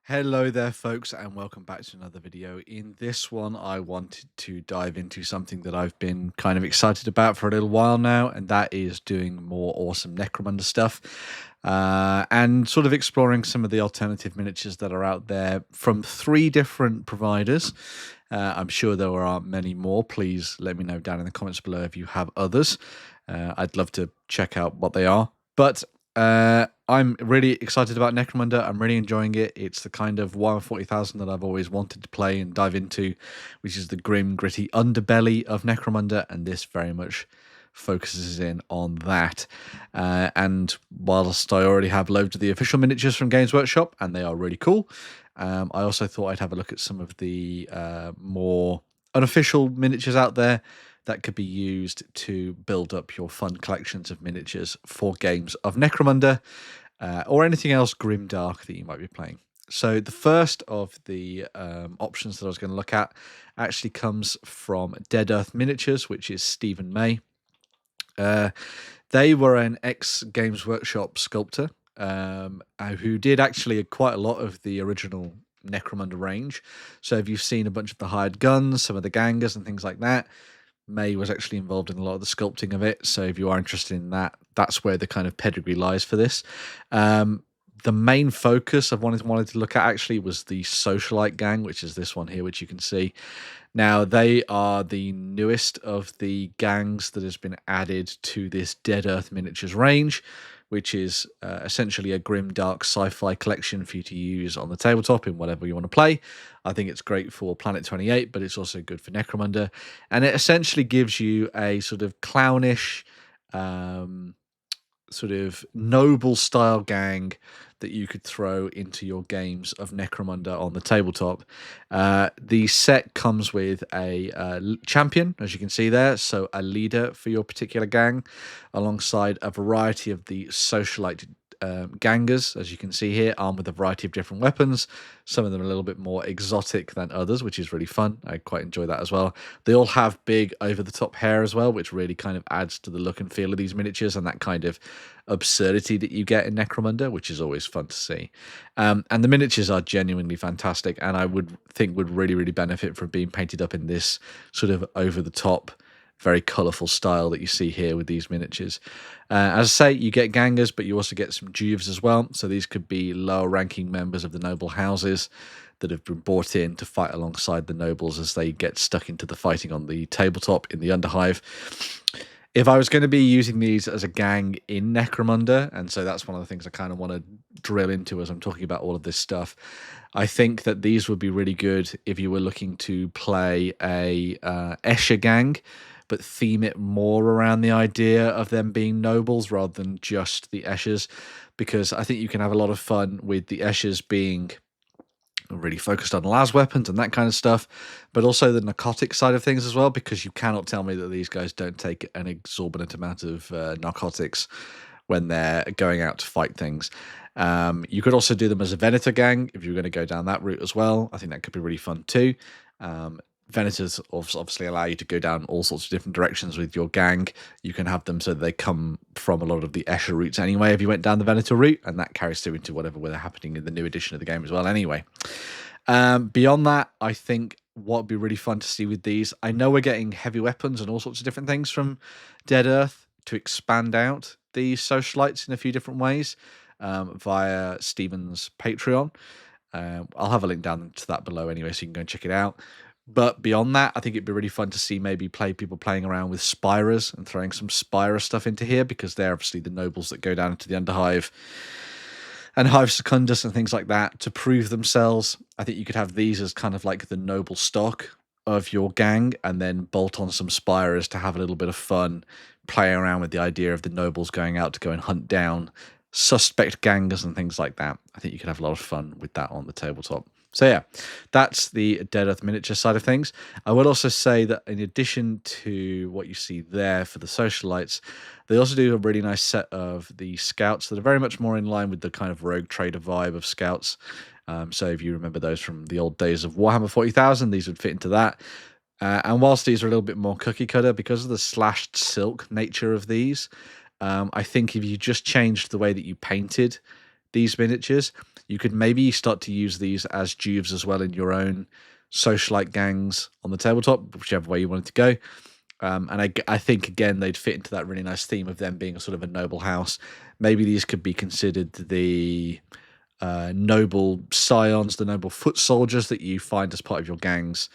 Hello there folks, and welcome back to another video. In this one I wanted to dive into something that I've been kind of excited about for a little while now, and that is doing more awesome Necromunda stuff and sort of exploring some of the alternative miniatures that are out there from 3 different providers. I'm sure there are many more. Please let me know down in the comments below if you have others. I'd love to check out what they are. But I'm really excited about Necromunda. I'm really enjoying it. It's the kind of Warhammer 40,000 that I've always wanted to play and dive into, which is the grim, gritty underbelly of Necromunda, and this very much focuses in on that. And whilst I already have loads of the official miniatures from Games Workshop, and they are really cool, I also thought I'd have a look at some of the more unofficial miniatures out there that could be used to build up your fun collections of miniatures for games of Necromunda or anything else grimdark that you might be playing. So the first of the options that I was going to look at actually comes from Dead Earth Miniatures, which is Stephen May. They were an ex-Games Workshop sculptor who did actually quite a lot of the original Necromunda range. So if you've seen a bunch of the hired guns, some of the gangers and things like that, May was actually involved in a lot of the sculpting of it. So if you are interested in that, that's where the kind of pedigree lies for this. The main focus I've wanted to look at actually was the Socialite gang, which is this one here, which you can see. Now, they are the newest of the gangs that has been added to this Dead Earth Miniatures range, which is essentially a grim, dark sci-fi collection for you to use on the tabletop in whatever you want to play. I think it's great for Planet 28, but it's also good for Necromunda. And it essentially gives you a sort of clownish, sort of noble style gang that you could throw into your games of Necromunda on the tabletop. The set comes with a champion, as you can see there, so a leader for your particular gang, alongside a variety of the Socialite gangers, as you can see here, armed with a variety of different weapons. Some of them a little bit more exotic than others, which is really fun. I quite enjoy that as well. They all have big over-the-top hair as well, which really kind of adds to the look and feel of these miniatures and that kind of absurdity that you get in Necromunda, which is always fun to see. And the miniatures are genuinely fantastic, and I would think would really, really benefit from being painted up in this sort of over-the-top, very colourful style that you see here with these miniatures. As I say, you get gangers, but you also get some Juves as well. So these could be lower ranking members of the noble houses that have been brought in to fight alongside the nobles as they get stuck into the fighting on the tabletop in the Underhive. If I was going to be using these as a gang in Necromunda, and so that's one of the things I kind of want to drill into as I'm talking about all of this stuff, I think that these would be really good if you were looking to play a Escher gang, but theme it more around the idea of them being nobles rather than just the Eschers, because I think you can have a lot of fun with the Eschers being really focused on las weapons and that kind of stuff, but also the narcotic side of things as well, because you cannot tell me that these guys don't take an exorbitant amount of narcotics when they're going out to fight things. You could also do them as a Venator gang if you're going to go down that route as well. I think that could be really fun too. Venators obviously allow you to go down all sorts of different directions with your gang. You can have them so that they come from a lot of the Escher routes anyway if you went down the Venator route, and that carries through into whatever were happening in the new edition of the game as well anyway. Beyond that, I think what would be really fun to see with these, I know we're getting heavy weapons and all sorts of different things from Dead Earth to expand out these Socialites in a few different ways via Stephen's Patreon. I'll have a link down to that below anyway, so you can go and check it out. But beyond that, I think it'd be really fun to see maybe people playing around with Spirers and throwing some Spira stuff into here, because they're obviously the nobles that go down into the Underhive and Hive Secundus and things like that to prove themselves. I think you could have these as kind of like the noble stock of your gang, and then bolt on some Spirers to have a little bit of fun playing around with the idea of the nobles going out to go and hunt down suspect gangers and things like that. I think you could have a lot of fun with that on the tabletop. So yeah, that's the Dead Earth miniature side of things. I will also say that in addition to what you see there for the Socialites, they also do a really nice set of the Scouts that are very much more in line with the kind of rogue trader vibe of Scouts. So if you remember those from the old days of Warhammer 40,000, these would fit into that. And whilst these are a little bit more cookie cutter because of the slashed silk nature of these, I think if you just changed the way that you painted these miniatures. You could maybe start to use these as juves as well in your own socialite gangs on the tabletop, whichever way you wanted to go. And I think, again, they'd fit into that really nice theme of them being a sort of a noble house. Maybe these could be considered the noble scions, the noble foot soldiers that you find as part of your gangs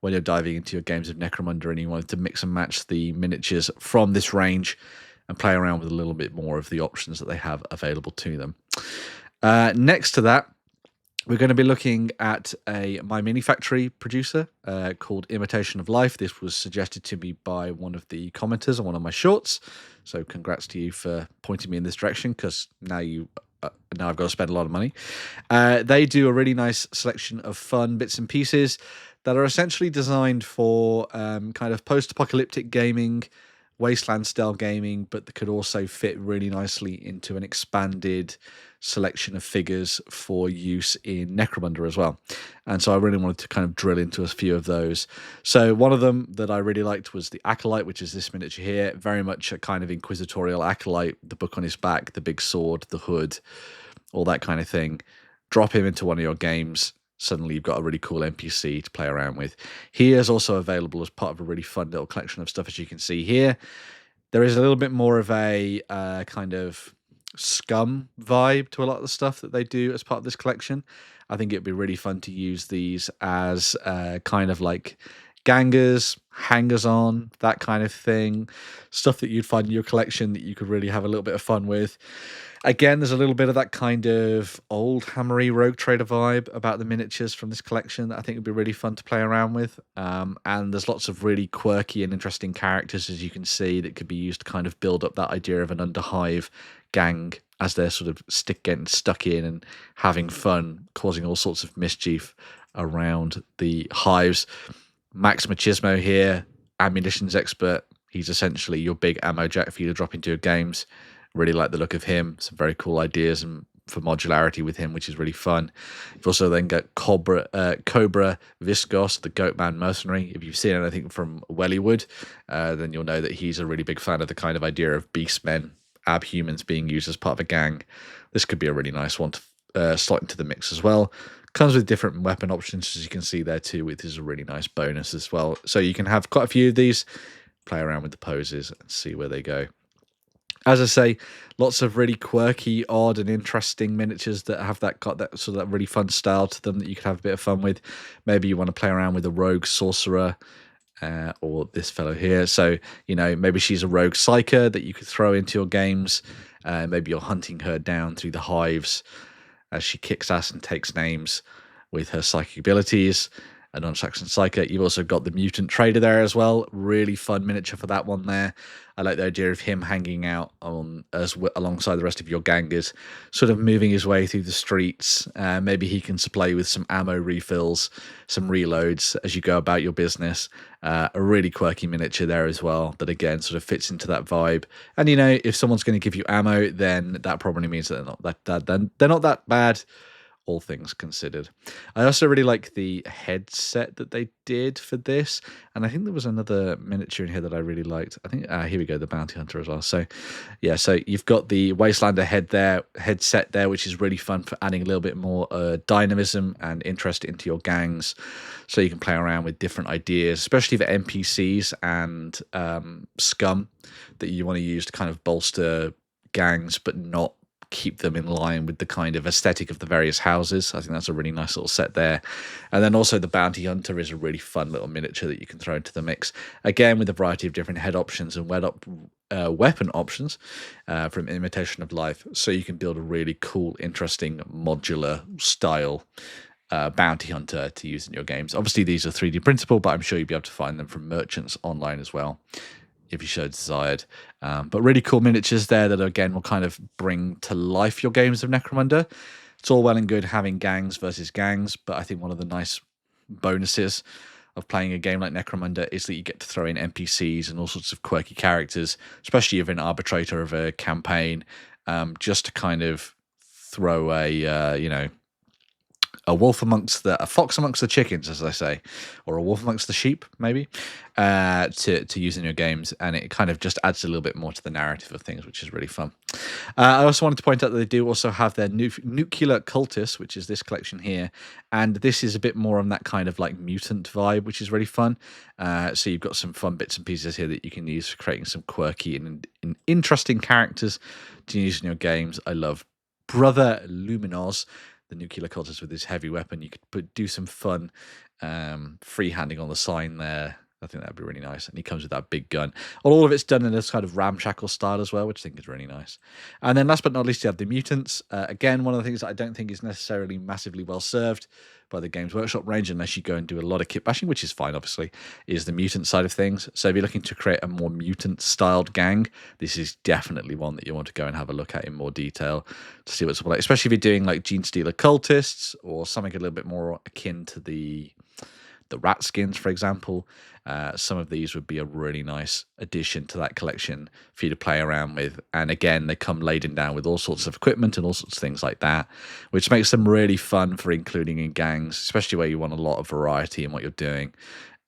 when you're diving into your games of Necromunda, and you wanted to mix and match the miniatures from this range and play around with a little bit more of the options that they have available to them. Next to that, we're going to be looking at a My Mini Factory producer called Imitation of Life. This was suggested to me by one of the commenters on one of my shorts. So congrats to you for pointing me in this direction, because now I've got to spend a lot of money. They do a really nice selection of fun bits and pieces that are essentially designed for kind of post-apocalyptic gaming, wasteland-style gaming, but that could also fit really nicely into an expanded selection of figures for use in Necromunda as well. And so I really wanted to kind of drill into a few of those. So one of them that I really liked was the Acolyte, which is this miniature here. Very much a kind of inquisitorial Acolyte, the book on his back, the big sword, the hood, all that kind of thing. Drop him into one of your games. Suddenly you've got a really cool NPC to play around with. He is also available as part of a really fun little collection of stuff, as you can see here. There is a little bit more of a kind of scum vibe to a lot of the stuff that they do as part of this collection. I think it'd be really fun to use these as kind of like gangers, hangers-on, that kind of thing. Stuff that you'd find in your collection that you could really have a little bit of fun with. Again, there's a little bit of that kind of old hammery Rogue Trader vibe about the miniatures from this collection that I think would be really fun to play around with. And there's lots of really quirky and interesting characters, as you can see, that could be used to kind of build up that idea of an Underhive gang as they're sort of getting stuck in and having fun, causing all sorts of mischief around the hives. Max Machismo here, ammunitions expert. He's essentially your big ammo jack for you to drop into your games. Really like the look of him. Some very cool ideas and for modularity with him, which is really fun. You've also then got Cobra Viscos, the Goatman mercenary. If you've seen anything from Wellywood, then you'll know that he's a really big fan of the kind of idea of beastmen, abhumans being used as part of a gang. This could be a really nice one to slot into the mix as well. Comes with different weapon options, as you can see there too, which is a really nice bonus as well. So you can have quite a few of these, play around with the poses and see where they go. As I say, lots of really quirky, odd, and interesting miniatures that have that sort of that really fun style to them that you could have a bit of fun with. Maybe you want to play around with a rogue sorcerer, or this fellow here. So, you know, maybe she's a rogue psyker that you could throw into your games. Maybe you're hunting her down through the hives as she kicks ass and takes names with her psychic abilities. A non-Saxon psyker. You've also got the mutant trader there as well. Really fun miniature for that one there. I like the idea of him hanging out alongside the rest of your gangers, sort of moving his way through the streets. Maybe he can supply you with some ammo refills, some reloads as you go about your business. A really quirky miniature there as well that again sort of fits into that vibe. And you know, if someone's going to give you ammo, then that probably means that they're not that bad, all things considered. I also really like the headset that they did for this, and I think there was another miniature in here that I really liked. I think here we go, the Bounty Hunter as well. So yeah, so you've got the Wastelander headset there, which is really fun for adding a little bit more dynamism and interest into your gangs, so you can play around with different ideas, especially for NPCs and scum that you want to use to kind of bolster gangs but not keep them in line with the kind of aesthetic of the various houses. I think that's a really nice little set there. And then also the Bounty Hunter is a really fun little miniature that you can throw into the mix, again with a variety of different head options and weapon options from Imitation of Life, so you can build a really cool, interesting modular style Bounty Hunter to use in your games. Obviously these are 3D printable, but I'm sure you'll be able to find them from merchants online as well if you so desired. But really cool miniatures there that again will kind of bring to life your games of Necromunda. It's all well and good having gangs versus gangs, but I think one of the nice bonuses of playing a game like Necromunda is that you get to throw in NPCs and all sorts of quirky characters, especially if you're an arbitrator of a campaign, just to kind of throw a a fox amongst the chickens, as they say, or a wolf amongst the sheep, maybe, to use in your games, and it kind of just adds a little bit more to the narrative of things, which is really fun. I also wanted to point out that they do also have their nuclear cultist, which is this collection here, and this is a bit more on that kind of like mutant vibe, which is really fun. So you've got some fun bits and pieces here that you can use for creating some quirky and interesting characters to use in your games. I love Brother Luminos, the nuclear cultist with his heavy weapon. You could do some fun freehanding on the sign there. I think that'd be really nice. And he comes with that big gun. All of it's done in this kind of ramshackle style as well, which I think is really nice. And then last but not least, you have the mutants. Again, one of the things that I don't think is necessarily massively well served by the Games Workshop range, unless you go and do a lot of kit bashing, which is fine, obviously, is the mutant side of things. So if you're looking to create a more mutant-styled gang, this is definitely one that you want to go and have a look at in more detail to see what's like, especially if you're doing like Gene Stealer cultists or something a little bit more akin to the rat skins, for example. Some of these would be a really nice addition to that collection for you to play around with. And again, they come laden down with all sorts of equipment and all sorts of things like that, which makes them really fun for including in gangs, especially where you want a lot of variety in what you're doing.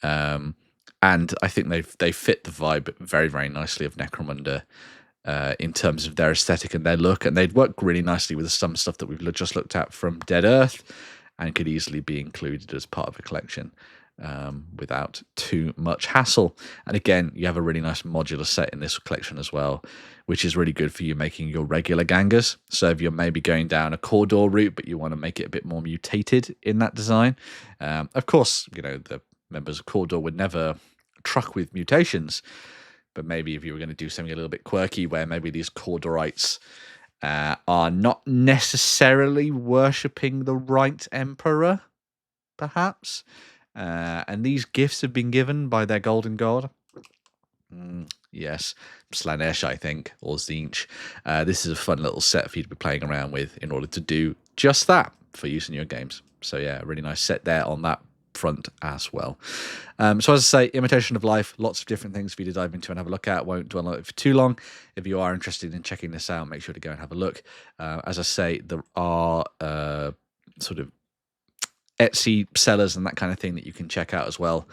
And I think they fit the vibe very, very nicely of Necromunda in terms of their aesthetic and their look. And they'd work really nicely with some stuff that we've just looked at from Dead Earth and could easily be included as part of a collection. Without too much hassle. And again, you have a really nice modular set in this collection as well, which is really good for you making your regular gangers. So if you're maybe going down a corridor route, but you want to make it a bit more mutated in that design, of course, you know, the members of corridor would never truck with mutations, but maybe if you were going to do something a little bit quirky where maybe these corridorites are not necessarily worshipping the right emperor, perhaps, and these gifts have been given by their golden god. Yes, Slanesh, I think, or Zinch. This is a fun little set for you to be playing around with in order to do just that for use in your games. So yeah, a really nice set there on that front as well. So as I say, Imitation of Life, lots of different things for you to dive into and have a look at. Won't dwell on it for too long. If you are interested in checking this out, make sure to go and have a look. As I say, there are sort of Etsy sellers and that kind of thing that you can check out as well.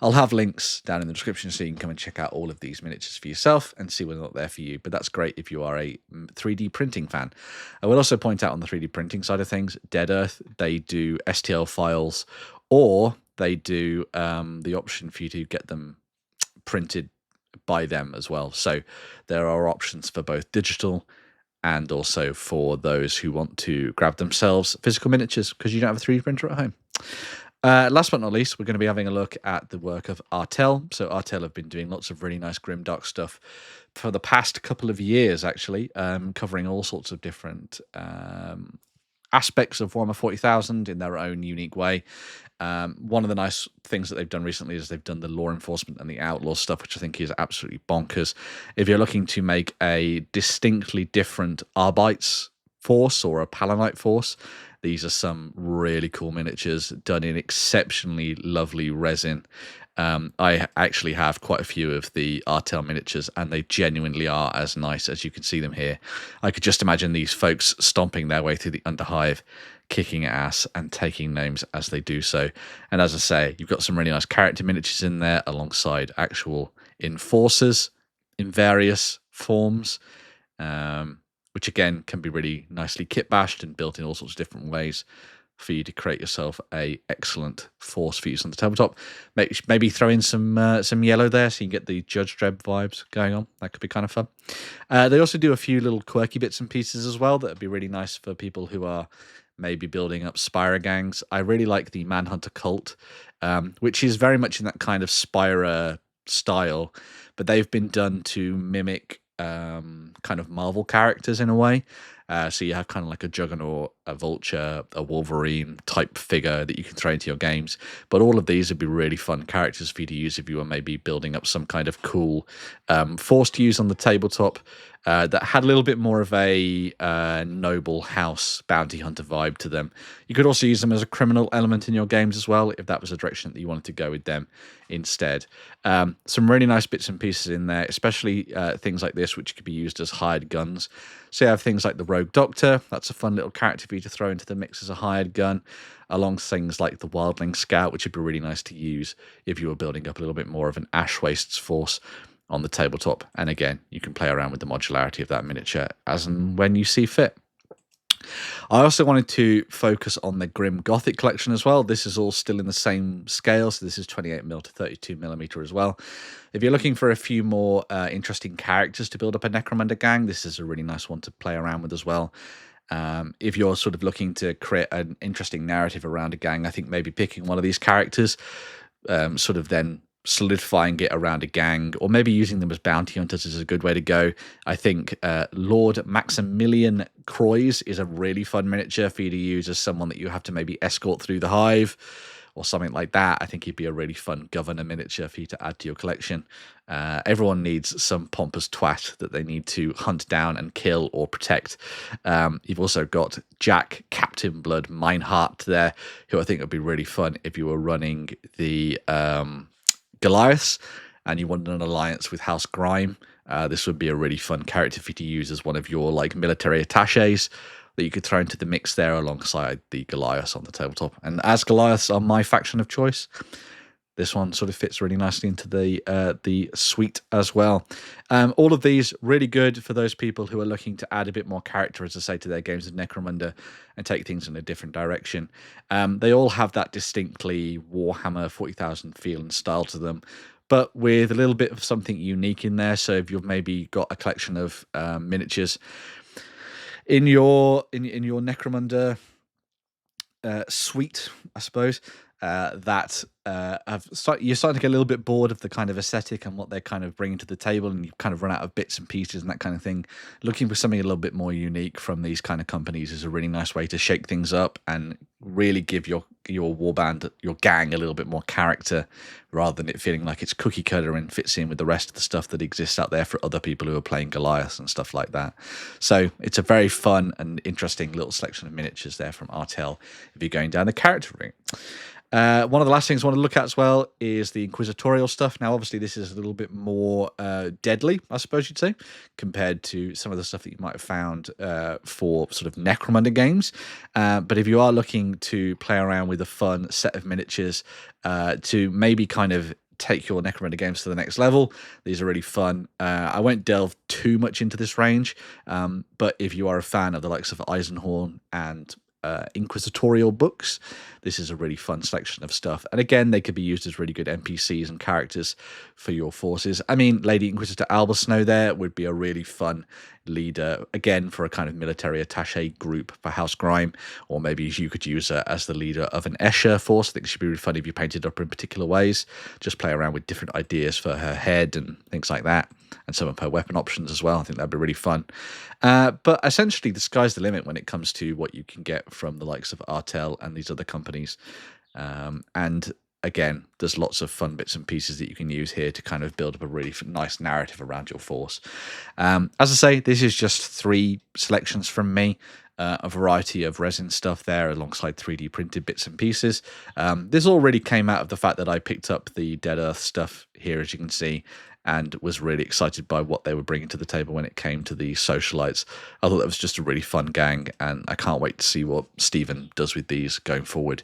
I'll have links down in the description so you can come and check out all of these miniatures for yourself and see whether or not they're for you. But that's great if you are a 3D printing fan. I will also point out on the 3D printing side of things, Dead Earth, they do STL files, or they do the option for you to get them printed by them as well. So there are options for both digital and also for those who want to grab themselves physical miniatures because you don't have a 3D printer at home. Last but not least, we're going to be having a look at the work of Artel. So Artel have been doing lots of really nice grimdark stuff for the past couple of years, actually, covering all sorts of different aspects of Warhammer 40,000 in their own unique way. One of the nice things that they've done recently is they've done the law enforcement and the outlaw stuff, which I think is absolutely bonkers. If you're looking to make a distinctly different Arbites force or a Palanite force, these are some really cool miniatures done in exceptionally lovely resin. I actually have quite a few of the Artel miniatures, and they genuinely are as nice as you can see them here. I could just imagine these folks stomping their way through the Underhive, kicking ass and taking names as they do so. And as I say, you've got some really nice character miniatures in there alongside actual enforcers in various forms, which again can be really nicely kit bashed and built in all sorts of different ways for you to create yourself a excellent force for use on the tabletop. Maybe throw in some yellow there so you can get the Judge Dredd vibes going on. That could be kind of fun. They also do a few little quirky bits and pieces as well that would be really nice for people who are maybe building up Spyro gangs. I really like the Manhunter Cult, which is very much in that kind of Spyro style, but they've been done to mimic kind of Marvel characters in a way. So you have kind of like a Juggernaut, a Vulture, a Wolverine type figure that you can throw into your games. But all of these would be really fun characters for you to use if you were maybe building up some kind of cool force to use on the tabletop that had a little bit more of a noble house bounty hunter vibe to them. You could also use them as a criminal element in your games as well, if that was a direction that you wanted to go with them instead. Some really nice bits and pieces in there, especially things like this, which could be used as hired guns. So you have things like the Rogue Doctor. That's a fun little character for you you to throw into the mix as a hired gun, along things like the Wildling Scout, which would be really nice to use if you were building up a little bit more of an Ash Wastes force on the tabletop. And again, you can play around with the modularity of that miniature as and when you see fit. I also wanted to focus on the Grim Gothic collection as well. This is all still in the same scale, so this is 28mm to 32mm as well. If you're looking for a few more interesting characters to build up a Necromunda gang, this is a really nice one to play around with as well. If you're sort of looking to create an interesting narrative around a gang, I think maybe picking one of these characters, sort of then solidifying it around a gang, or maybe using them as bounty hunters is a good way to go. I think Lord Maximilian Croix is a really fun miniature for you to use as someone that you have to maybe escort through the hive or something like that. I think he'd be a really fun governor miniature for you to add to your collection. Everyone needs some pompous twat that they need to hunt down and kill or protect. You've also got Jack Captain Blood Meinhardt there, who I think would be really fun if you were running the Goliaths and you wanted an alliance with House Grime. This would be a really fun character for you to use as one of your like military attaches that you could throw into the mix there alongside the Goliaths on the tabletop. And as Goliaths are my faction of choice, this one sort of fits really nicely into the suite as well. All of these really good for those people who are looking to add a bit more character, as I say, to their games of Necromunda and take things in a different direction. They all have that distinctly Warhammer 40,000 feel and style to them, but with a little bit of something unique in there. So if you've maybe got a collection of miniatures in your Necromunda suite, I suppose, that you're starting to get a little bit bored of the kind of aesthetic and what they're kind of bringing to the table, and you kind of run out of bits and pieces and that kind of thing. Looking for something a little bit more unique from these kind of companies is a really nice way to shake things up and really give your warband, your gang, a little bit more character, rather than it feeling like it's cookie cutter and fits in with the rest of the stuff that exists out there for other people who are playing Goliaths and stuff like that. So it's a very fun and interesting little selection of miniatures there from Artel if you're going down the character route. One of the last things I want to look at as well is the inquisitorial stuff. Now, obviously, this is a little bit more deadly, I suppose you'd say, compared to some of the stuff that you might have found for sort of Necromunda games. But if you are looking to play around with a fun set of miniatures to maybe kind of take your Necromunda games to the next level, these are really fun. I won't delve too much into this range, but if you are a fan of the likes of Eisenhorn and inquisitorial books, this is a really fun selection of stuff. And again, they could be used as really good NPCs and characters for your forces. I mean, Lady Inquisitor Albasnow there would be a really fun leader, again, for a kind of military attaché group for House Grime, or maybe you could use her as the leader of an Escher force. I think she'd be really fun if you painted up in particular ways. Just play around with different ideas for her head and things like that, and some of her weapon options as well. I think that'd be really fun. But essentially, the sky's the limit when it comes to what you can get from the likes of Artel and these other companies. And again, there's lots of fun bits and pieces that you can use here to kind of build up a really nice narrative around your force. As I say, this is just 3 selections from me. A variety of resin stuff there alongside 3D printed bits and pieces. This all really came out of the fact that I picked up the Dead Earth stuff here, as you can see, and was really excited by what they were bringing to the table when it came to the socialites. I thought that was just a really fun gang, and I can't wait to see what Stephen does with these going forward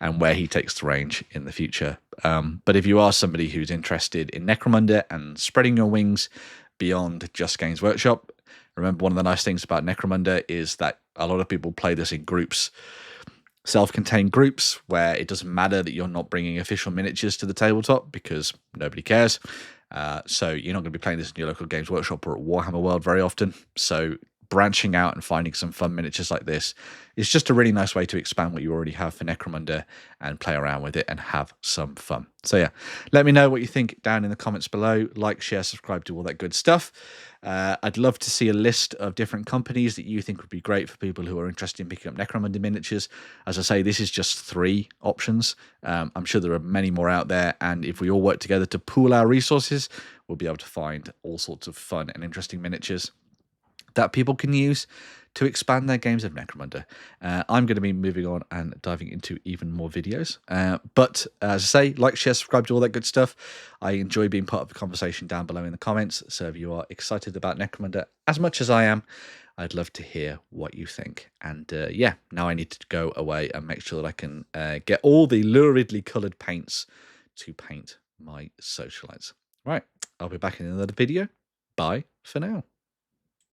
and where he takes the range in the future. But if you are somebody who's interested in Necromunda and spreading your wings beyond just Games Workshop, remember, one of the nice things about Necromunda is that a lot of people play this in groups, self-contained groups, where it doesn't matter that you're not bringing official miniatures to the tabletop because nobody cares. So you're not going to be playing this in your local Games Workshop or at Warhammer World very often. So branching out and finding some fun miniatures like this is just a really nice way to expand what you already have for Necromunda and play around with it and have some fun. So yeah, let me know what you think down in the comments below. Like, share, subscribe, do all that good stuff. I'd love to see a list of different companies that you think would be great for people who are interested in picking up Necromunda miniatures. As I say, this is just 3 options. I'm sure there are many more out there, and if we all work together to pool our resources, we'll be able to find all sorts of fun and interesting miniatures that people can use to expand their games of Necromunda. I'm going to be moving on and diving into even more videos. But as I say, like, share, subscribe to all that good stuff. I enjoy being part of the conversation down below in the comments. So if you are excited about Necromunda as much as I am, I'd love to hear what you think. And yeah, now I need to go away and make sure that I can get all the luridly coloured paints to paint my socialites. Right, I'll be back in another video. Bye for now.